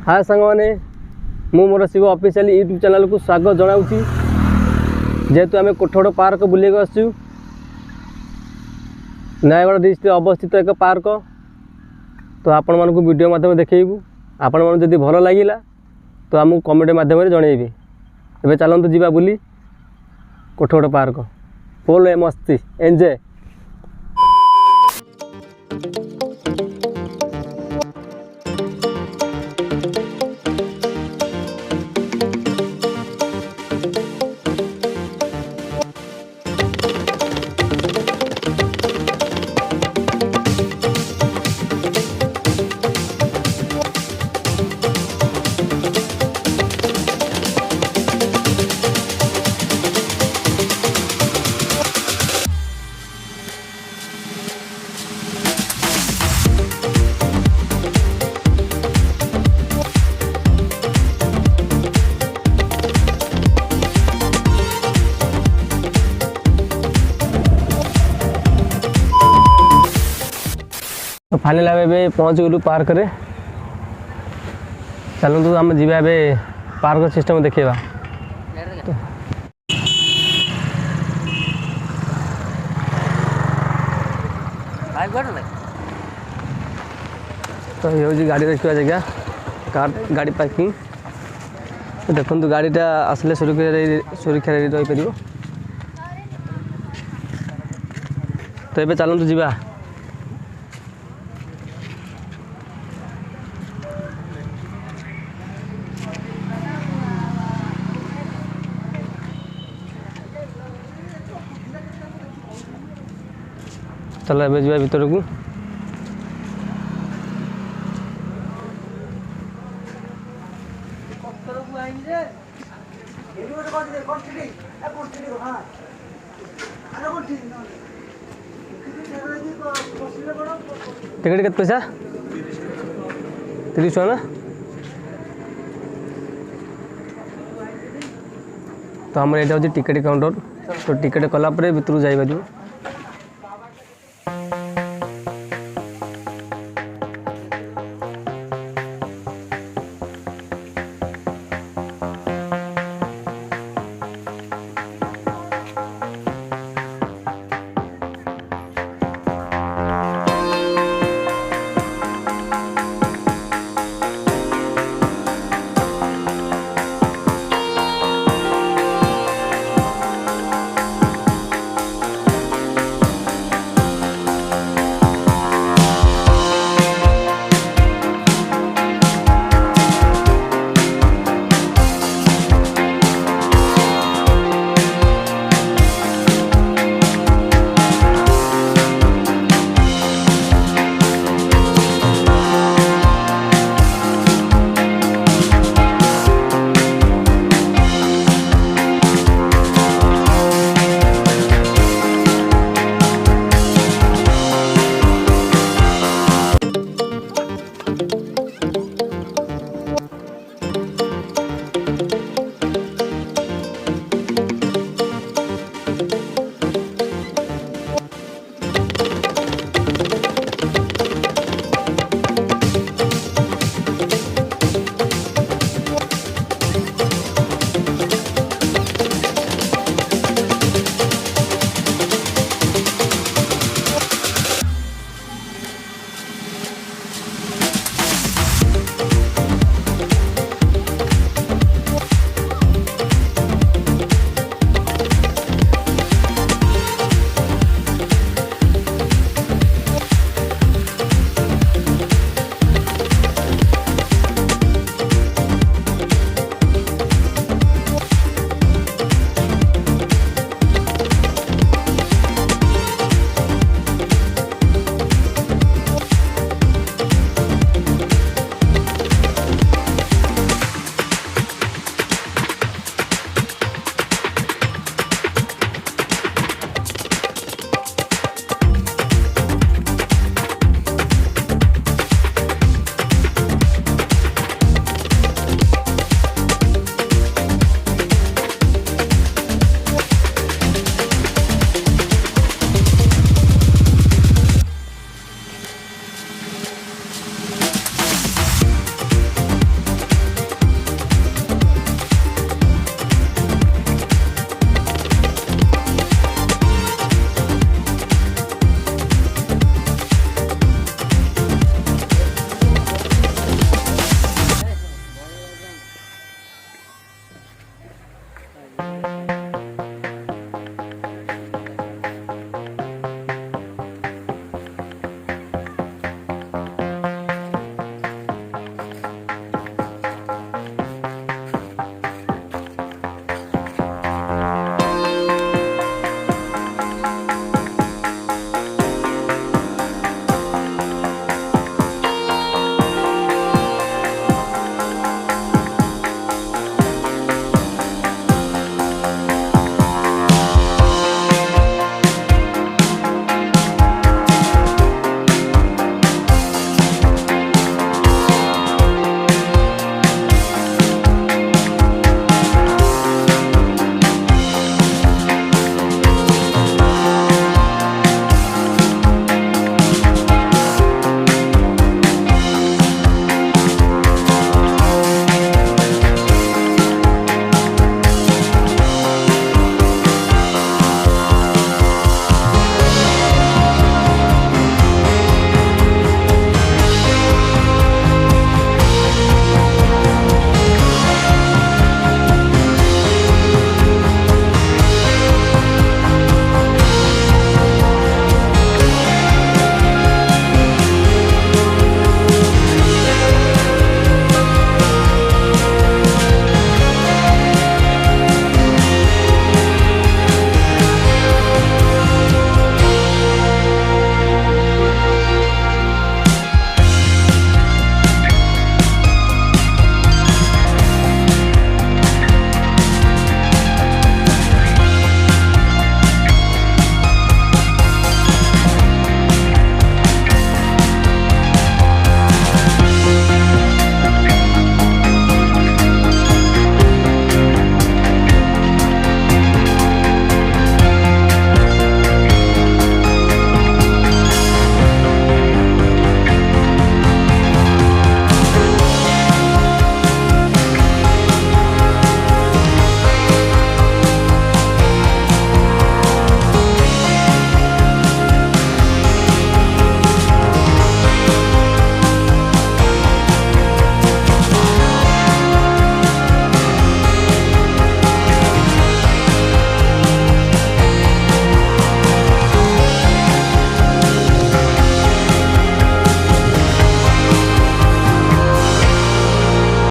हाय सांगने मु मोर Shiv official YouTube channel को स्वागत जनाऊँगी। जेहेतु आम कोठगड़ पार्क बुलेक आसु नयगढ़ डिस्ट्रिक्ट अवस्थित एक पार्क तो आपण मानक वीडियो माध्यम देखू आपण मन जदि भल लगिला तो आमको कमेंट माध्यम जनइबे। एबे चलतु जीवा बुली कोठगड़ पार्क फुल मस्ती एंजॉय। तो फाइनल आवे पहुँच गलु पार्क रे। चलतु आम जीवा पार्क सिस्टम देखा तो ये हूँ गाड़ी रखा जगह कार गाड़ी पार्किंग। तो देखो गाड़ीटा आसले सुरक्षा रही पार। तो ये चलतु जीवा चल ए जा भर को। टिकट के पैसा 30 टका ना। तो आम यहाँ हूँ टिकट काउंटर। तो टिकट कलापर भर जापर।